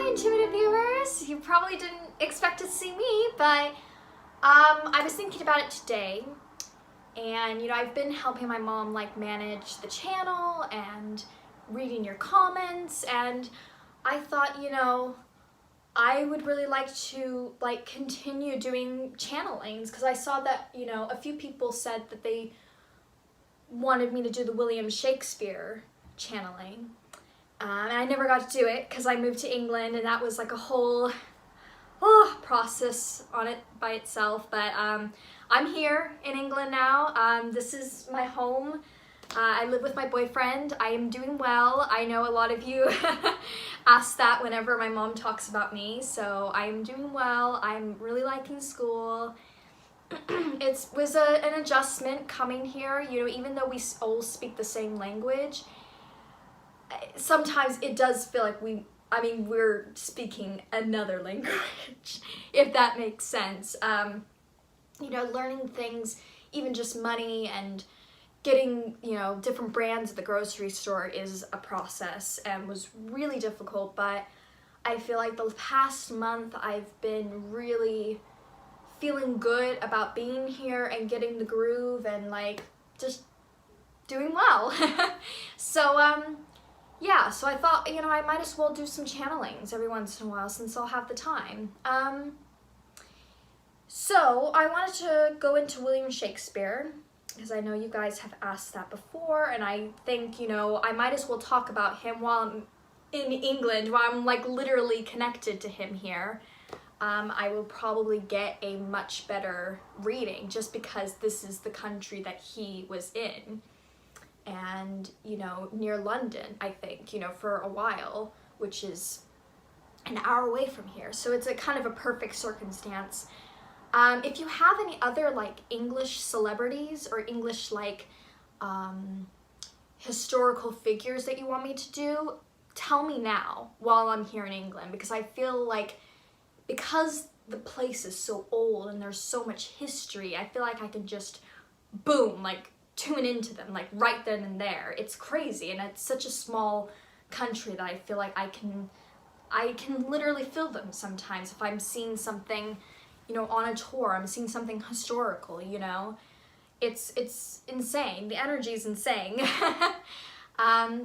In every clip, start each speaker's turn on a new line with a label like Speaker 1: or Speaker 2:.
Speaker 1: Hi, intuitive viewers. You probably didn't expect to see me, but I was thinking about it today, and I've been helping my mom manage the channel and reading your comments, and I thought I would really like to continue doing channelings, because I saw that a few people said that they wanted me to do the William Shakespeare channeling. And I never got to do it because I moved to England, and that was like a whole process on it by itself. But I'm here in England now. This is my home. I live with my boyfriend. I am doing well. I know a lot of you ask that whenever my mom talks about me. So I'm doing well. I'm really liking school. It was an adjustment coming here. Even though we all speak the same language, sometimes it does feel like we're speaking another language, if that makes sense. Learning things, even just money and getting, different brands at the grocery store is a process and was really difficult, but I feel like the past month I've been really feeling good about being here and getting the groove and just doing well. Yeah, so I thought, I might as well do some channelings every once in a while since I'll have the time. So I wanted to go into William Shakespeare, because I know you guys have asked that before, and I think, I might as well talk about him while I'm in England, while I'm literally connected to him here. I will probably get a much better reading just because this is the country that he was in. And, near London, I think, for a while, which is an hour away from here. So it's a kind of a perfect circumstance. If you have any other, English celebrities or English, historical figures that you want me to do, tell me now while I'm here in England, because I feel because the place is so old and there's so much history, I feel like I can just, boom, tune into them right then and there. It's crazy, and it's such a small country that I feel like I can literally feel them sometimes. If I'm seeing something, on a tour, I'm seeing something historical, it's insane. The energy is insane.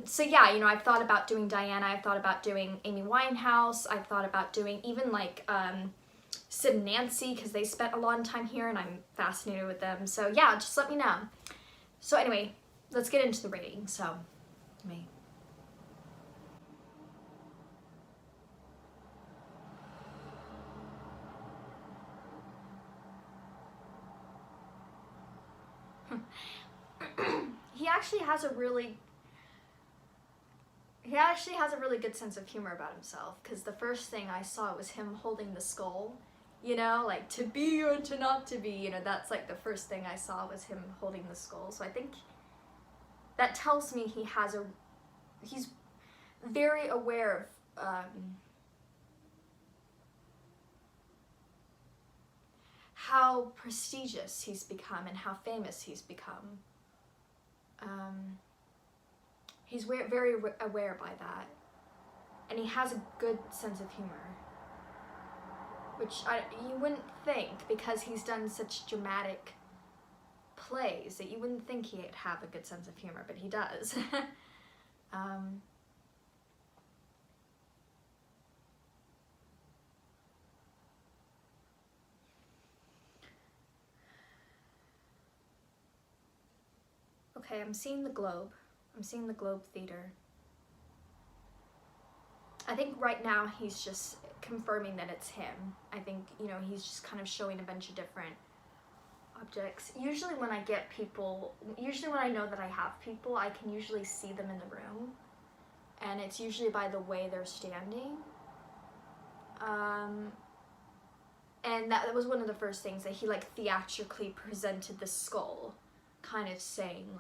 Speaker 1: So yeah, I've thought about doing Diana, I've thought about doing Amy Winehouse, I've thought about doing even Sid and Nancy, because they spent a long time here and I'm fascinated with them. So yeah, just let me know. So anyway, let's get into the reading. So, me. He actually has a really good sense of humor about himself, because the first thing I saw was him holding the skull, to be or to not to be, that's the first thing I saw was him holding the skull. So I think that tells me he's very aware of how prestigious he's become and how famous he's become. He's very aware by that, and he has a good sense of humor, which you wouldn't think, because he's done such dramatic plays, that you wouldn't think he'd have a good sense of humor, but he does. Okay, I'm seeing the globe. I'm seeing the Globe Theater. I think right now he's just confirming that it's him. I think, he's just kind of showing a bunch of different objects. Usually when I get people, when I know that I have people, I can usually see them in the room. And it's usually by the way they're standing. And that was one of the first things, that he theatrically presented the skull, kind of saying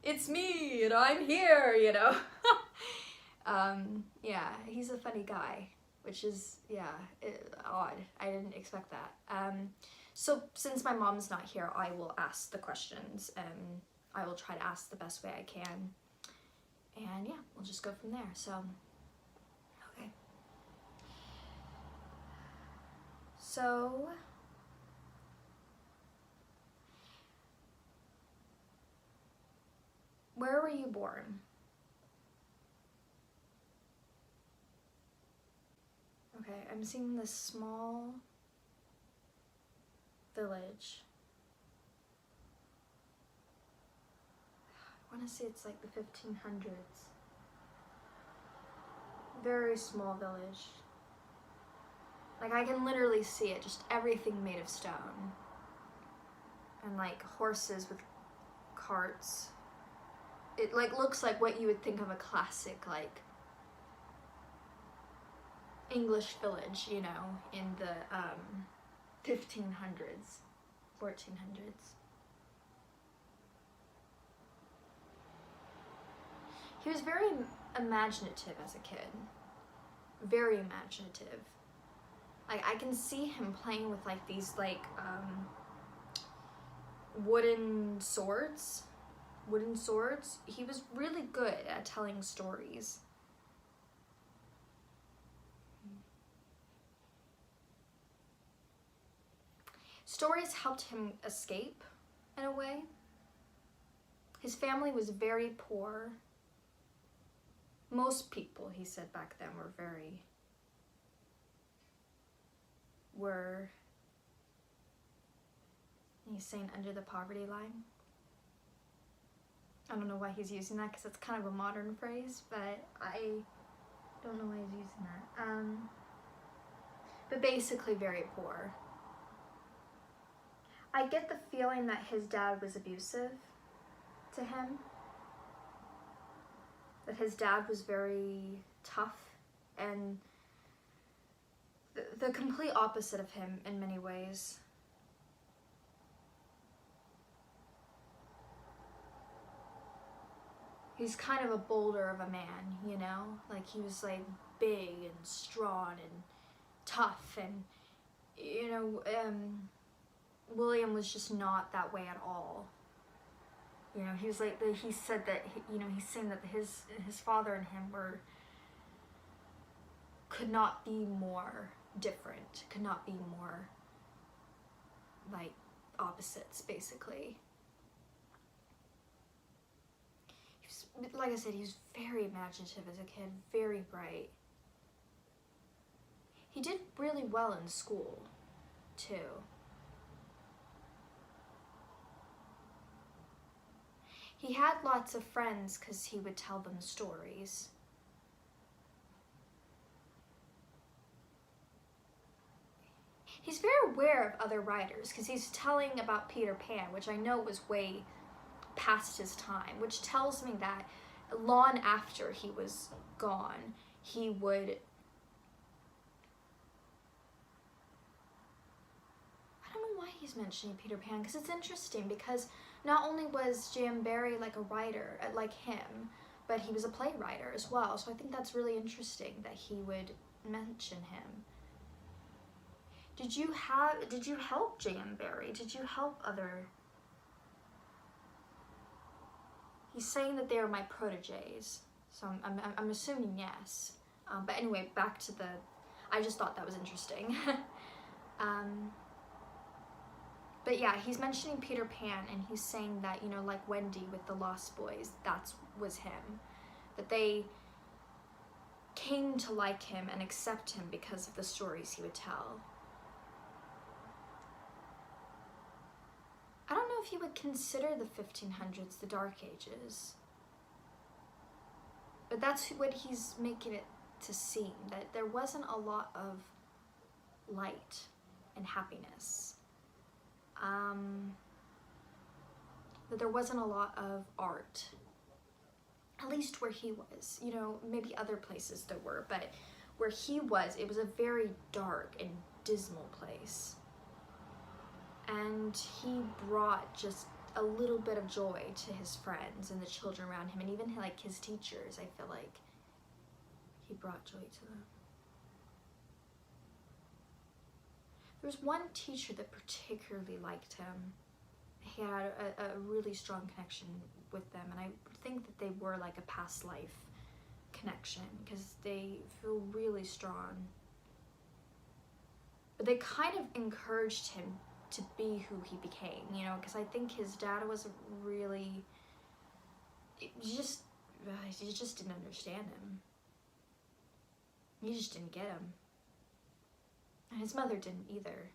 Speaker 1: it's me and I'm here, yeah, he's a funny guy, which is, odd. I didn't expect that. So since my mom's not here, I will ask the questions, and I will try to ask the best way I can. And yeah, we'll just go from there. So, okay. So where were you born? Okay, I'm seeing this small village. I want to say it's like the 1500s. Very small village. Like I can literally see it, just everything made of stone. And like horses with carts. It like looks like what you would think of a classic like English village, you know, in the 1500s, 1400s. He was very imaginative as a kid. Very imaginative. Like I can see him playing with like these like wooden swords. He was really good at telling stories. Stories helped him escape in a way. His family was very poor. Most people, he said back then, were he's saying under the poverty line. I don't know why he's using that because it's kind of a modern phrase, but I don't know why he's using that. But basically very poor. I get the feeling that his dad was abusive to him. That his dad was very tough and the complete opposite of him in many ways. He's kind of a boulder of a man, you know? Like he was like big and strong and tough and, you know, William was just not that way at all. You know, he was like, he said that, you know, he's saying that his father and him could not be more different, could not be more like opposites, basically. He was, like I said, he was very imaginative as a kid, very bright. He did really well in school, too. He had lots of friends because he would tell them stories. He's very aware of other writers because he's telling about Peter Pan, which I know was way past his time, which tells me that long after he was gone, he would... I don't know why he's mentioning Peter Pan, because it's interesting because not only was J.M. Barrie like a writer like him, but he was a playwright as well. So I think that's really interesting that he would mention him. Did you help J.M. Barrie? Did you help other? He's saying that they are my proteges, so I'm assuming yes. But anyway, back to the. I just thought that was interesting. But yeah, he's mentioning Peter Pan, and he's saying that, you know, like Wendy with the Lost Boys, that was him. That they came to like him and accept him because of the stories he would tell. I don't know if you would consider the 1500s the Dark Ages. But that's what he's making it to seem, that there wasn't a lot of light and happiness. That there wasn't a lot of art, at least where he was. You know, maybe other places there were, but where he was, it was a very dark and dismal place. And he brought just a little bit of joy to his friends and the children around him, and even like his teachers. I feel like he brought joy to them. There was one teacher that particularly liked him. He had a really strong connection with them, and I think that they were like a past life connection because they feel really strong. but they kind of encouraged him to be who he became, you know, because I think his dad was really, you just didn't understand him. You just didn't get him. And his mother didn't either.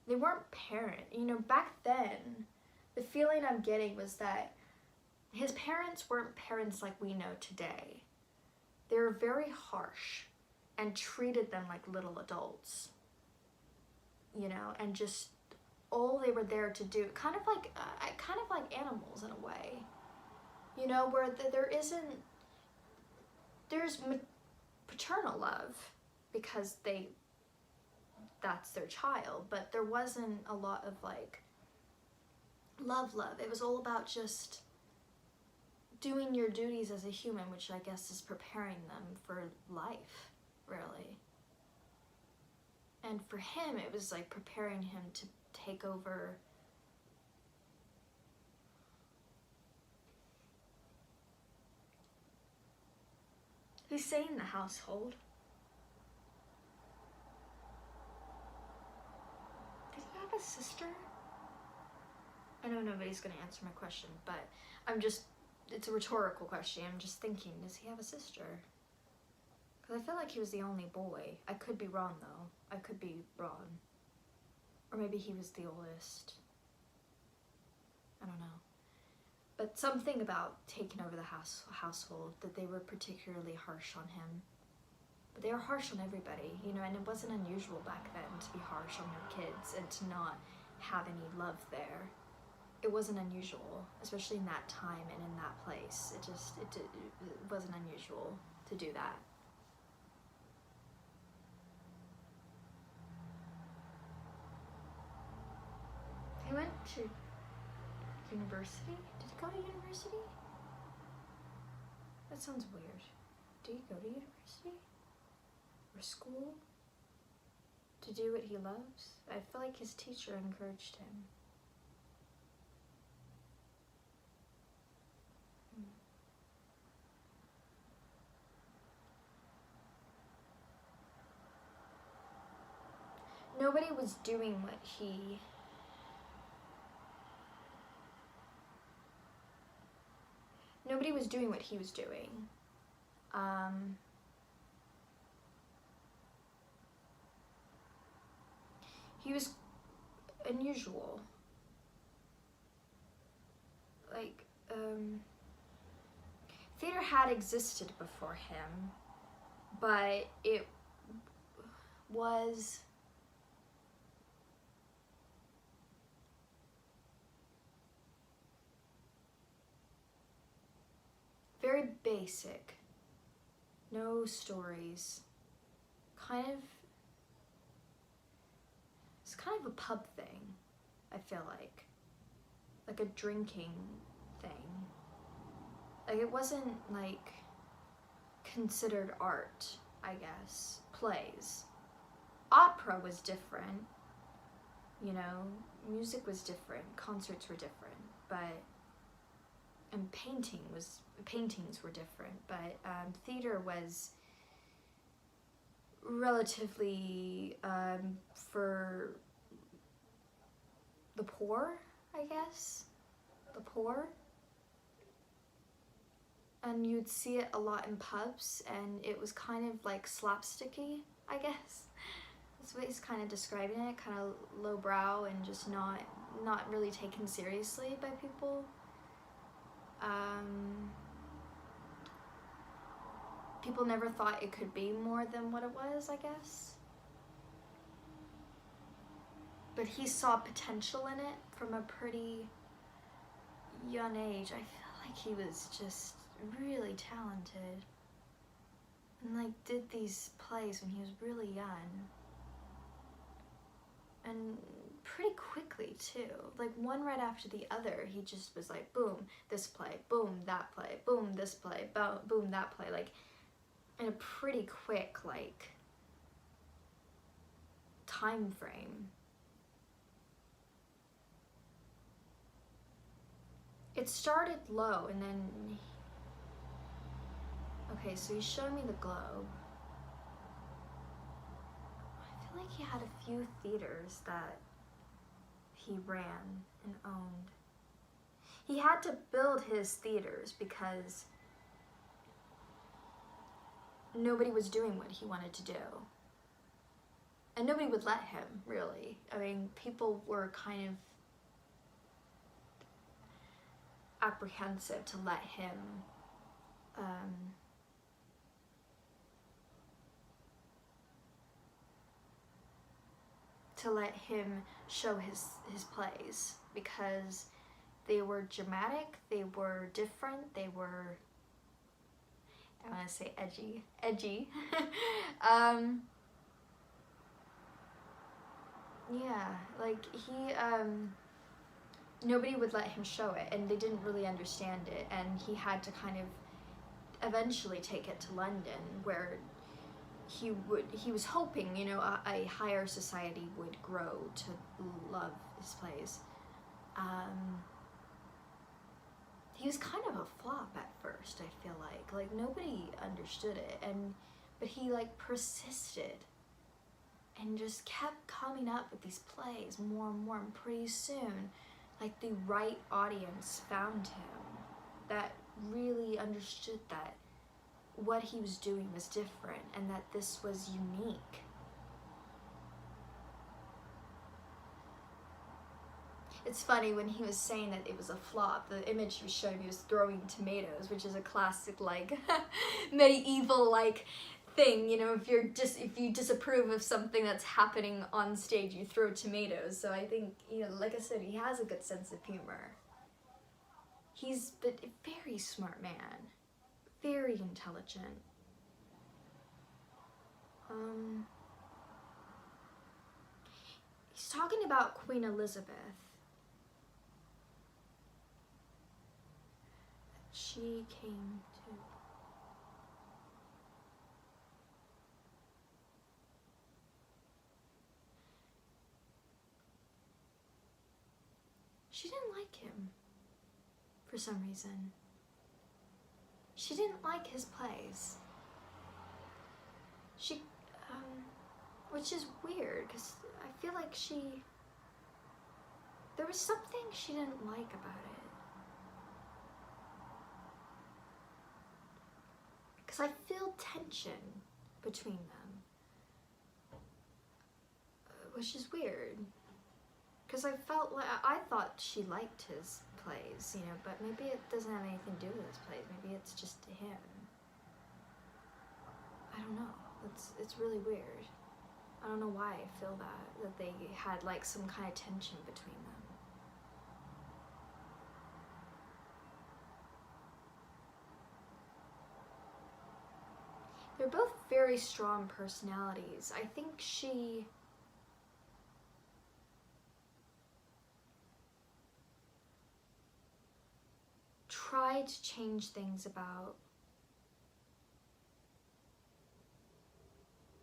Speaker 1: They weren't parent. You know, back then, the feeling I'm getting was that his parents weren't parents like we know today. They were very harsh and treated them like little adults. You know, and just all they were there to do, kind of like animals in a way. You know, where there's paternal love because that's their child, but there wasn't a lot of like love. It was all about just doing your duties as a human, which I guess is preparing them for life, really. And for him, it was like preparing him to take over who's saying the household. Did he have a sister? I know nobody's gonna answer my question, but it's a rhetorical question. I'm just thinking, does he have a sister? Because I feel like he was the only boy. I could be wrong though. I could be wrong. Or maybe he was the oldest. I don't know. But something about taking over the household, that they were particularly harsh on him. But they were harsh on everybody, you know, and it wasn't unusual back then to be harsh on your kids and to not have any love there. It wasn't unusual, especially in that time and in that place. It wasn't unusual to do that. He went to university? Did he go to university? That sounds weird. Did he go to university? Or school? To do what he loves? I feel like his teacher encouraged him. Nobody was doing what he was doing. He was unusual. Like, theater had existed before him, but it was very basic, no stories, it's kind of a pub thing, I feel like a drinking thing. Like, it wasn't like considered art, I guess. Plays. Opera was different, you know, music was different, concerts were different, and paintings were different, but theater was relatively for the poor, I guess. The poor. And you'd see it a lot in pubs, and it was kind of like slapsticky, I guess. That's what he's kind of describing it, kind of lowbrow and just not really taken seriously by people. People never thought it could be more than what it was, I guess. But he saw potential in it from a pretty young age. I feel like he was just really talented. And like did these plays when he was really young. And pretty quickly too. Like one right after the other, he just was like, boom, this play, boom, that play, boom, this play, boom, that play. Like in a pretty quick like time frame. It started low and then, okay, so he's showing me the globe. like he had a few theaters that he ran and owned. He had to build his theaters because nobody was doing what he wanted to do. And nobody would let him, really. I mean, people were kind of apprehensive to let him show his plays, because they were dramatic, they were different, they were, I want to say edgy. Yeah, like he, nobody would let him show it, and they didn't really understand it, and he had to kind of eventually take it to London, where he was hoping, you know, a higher society would grow to love his plays. He was kind of a flop at first, I feel like nobody understood it, but he like persisted and just kept coming up with these plays more and more, and pretty soon, like, the right audience found him that really understood that what he was doing was different and that this was unique. It's funny, when he was saying that it was a flop, the image he was showing me was throwing tomatoes, which is a classic, like, medieval, like, thing, you know, if you disapprove of something that's happening on stage, you throw tomatoes. So I think, you know, like I said, he has a good sense of humor. He's a very smart man, very intelligent. He's talking about Queen Elizabeth. She came to... She didn't like him, for some reason. She didn't like his plays. She, which is weird, because I feel like there was something she didn't like about it. Because I feel tension between them, which is weird. Because I thought she liked his plays, you know, but maybe it doesn't have anything to do with his plays. Maybe it's just him. I don't know. It's really weird. I don't know why I feel that they had like some kind of tension between them. They're both very strong personalities. I think she tried to change things about...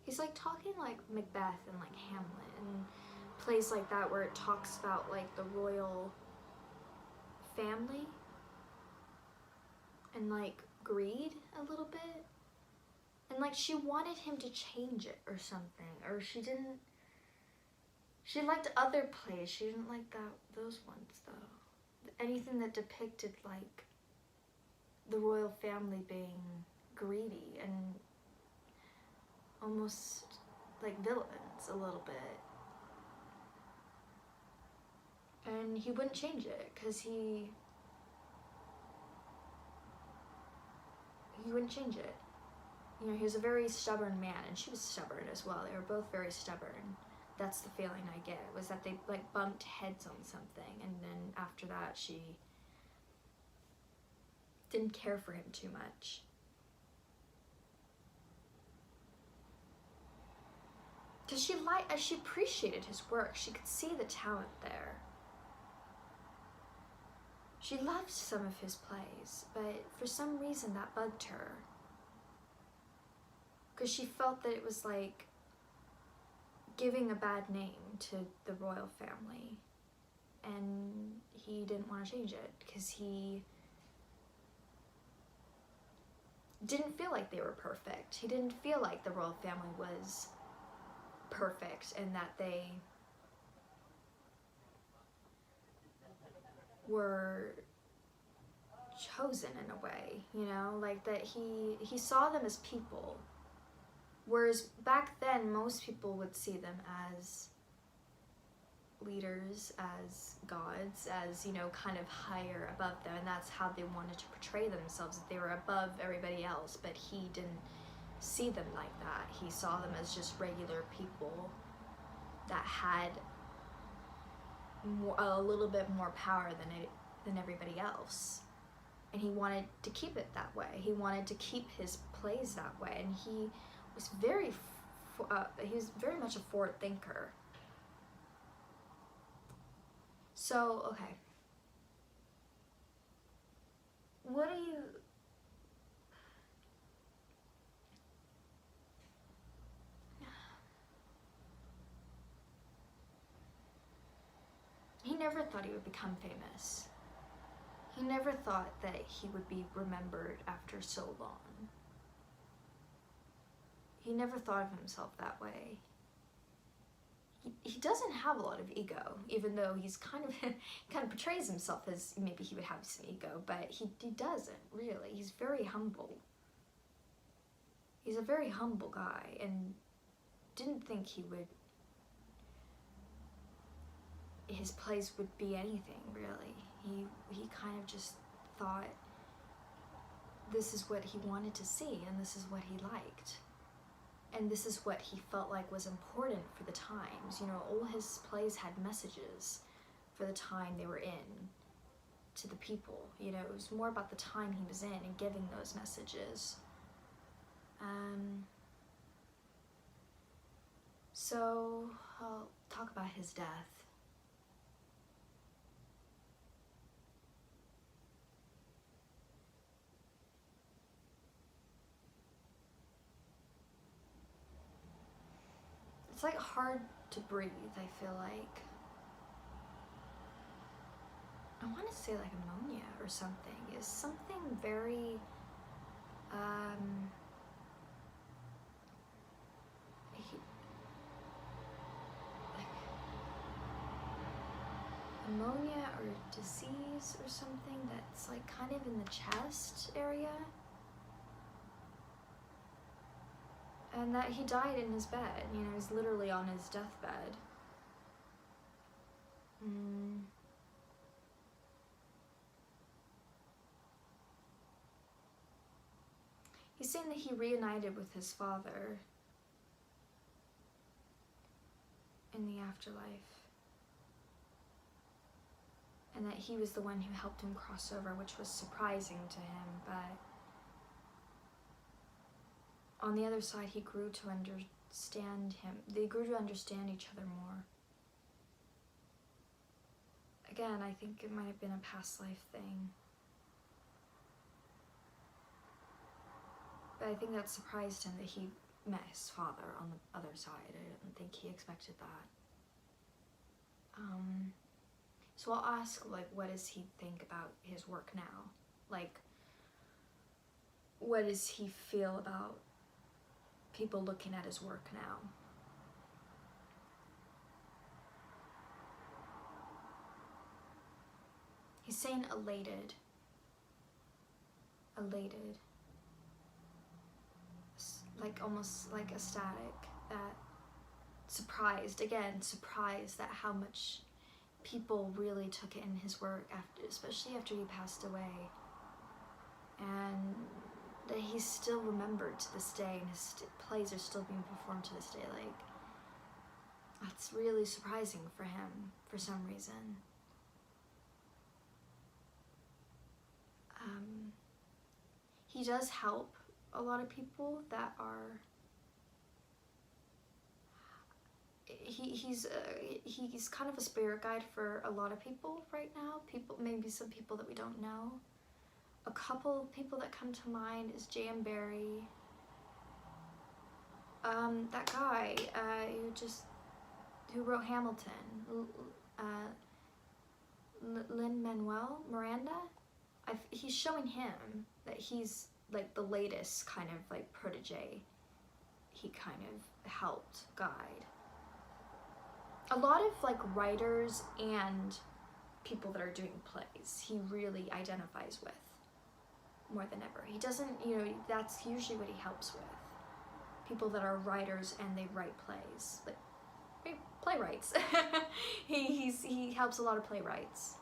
Speaker 1: He's like talking like Macbeth and like Hamlet and plays like that, where it talks about like the royal family and like greed a little bit. And like she wanted him to change it or something, or she didn't. She liked other plays. She didn't like those ones though. Anything that depicted like the royal family being greedy and almost like villains a little bit. And he wouldn't change it because he wouldn't change it. You know, he was a very stubborn man, and she was stubborn as well. They were both very stubborn. That's the feeling I get, was that they like bumped heads on something, and then after that she didn't care for him too much. Because she appreciated his work. She could see the talent there. She loved some of his plays, but for some reason that bugged her. Because she felt that it was like giving a bad name to the royal family, and he didn't want to change it because he didn't feel like they were perfect. He didn't feel like the royal family was perfect and that they were chosen in a way, you know, like that he saw them as people, whereas back then most people would see them as leaders, as gods, as, you know, kind of higher above them, and that's how they wanted to portray themselves, that they were above everybody else. But he didn't see them like that. He saw them as just regular people that had a little bit more power than everybody else, and he wanted to keep it that way. He wanted to keep his plays that way, and he was very much a forward thinker. So, okay. What do you... He never thought he would become famous. He never thought that he would be remembered after so long. He never thought of himself that way. He doesn't have a lot of ego, even though he's kind of portrays himself as maybe he would have some ego, but he doesn't really. He's very humble. He's a very humble guy, and didn't think his plays would be anything really. He kind of just thought this is what he wanted to see, and this is what he liked. And this is what he felt like was important for the times. You know, all his plays had messages for the time they were in, to the people. You know, it was more about the time he was in and giving those messages. So I'll talk about his death. It's like hard to breathe, I feel like. I want to say like pneumonia or something. It's something very, like pneumonia or disease or something that's like kind of in the chest area. And that he died in his bed, you know, he's literally on his deathbed. He's saying that he reunited with his father in the afterlife. And that he was the one who helped him cross over, which was surprising to him, but on the other side, he grew to understand him. They grew to understand each other more. Again, I think it might have been a past life thing. But I think that surprised him that he met his father on the other side. I didn't think he expected that. So I'll ask, like, what does he think about his work now? Like, what does he feel about people looking at his work now? He's saying elated. Elated. Like almost like ecstatic. That surprised, again, surprised at how much people really took in his work, after, especially after he passed away. And that he's still remembered to this day, and his plays are still being performed to this day. Like, that's really surprising for him for some reason. He does help a lot of people that are. He's kind of a spirit guide for a lot of people right now. Maybe some people that we don't know. A couple of people that come to mind is J.M. Barrie. That guy who wrote Hamilton, Lin-Manuel Miranda. He's showing him that he's like the latest kind of like protege. He kind of helped guide. a lot of like writers and people that are doing plays, he really identifies with more than ever. He doesn't, you know, that's usually what he helps with. People that are writers and they write plays, like playwrights. he helps a lot of playwrights.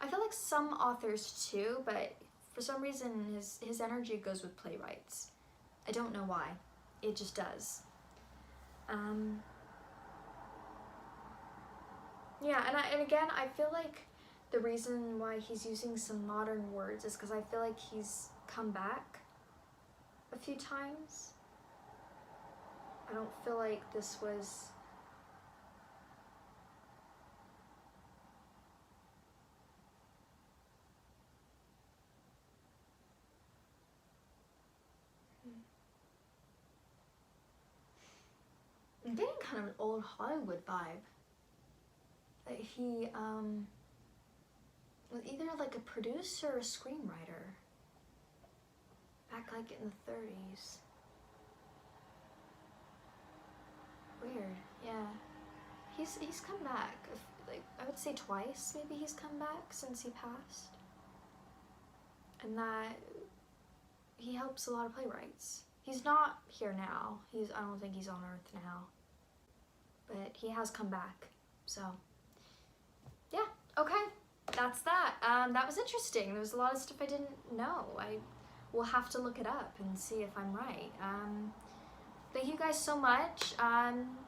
Speaker 1: I feel like some authors too, but for some reason his energy goes with playwrights. I don't know why. It just does. Yeah, and again, I feel like the reason why he's using some modern words is because I feel like he's come back a few times. I don't feel like this was... I'm getting kind of an old Hollywood vibe. That he was either like a producer or a screenwriter. Back like in the 30s. Weird, yeah. He's come back, like I would say twice maybe he's come back since he passed. And that he helps a lot of playwrights. He's not here now. I don't think he's on Earth now. But he has come back. So yeah, okay. That's that. That was interesting. There was a lot of stuff I didn't know. I will have to look it up and see if I'm right. Thank you guys so much.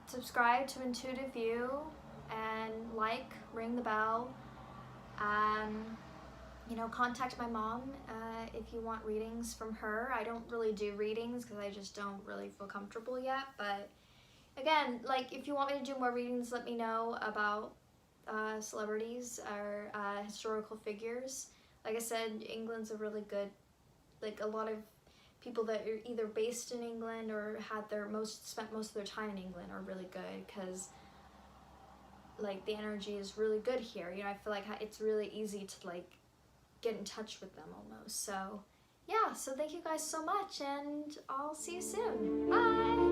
Speaker 1: Subscribe to Intuitiview and like, ring the bell. You know, contact my mom if you want readings from her. I don't really do readings because I just don't really feel comfortable yet. But again, like if you want me to do more readings, let me know about celebrities or historical figures. Like I said, England's a really good, like a lot of people that are either based in England or had spent most of their time in England are really good because like the energy is really good here. You know, I feel like it's really easy to like get in touch with them almost. So yeah, so thank you guys so much and I'll see you soon. Bye!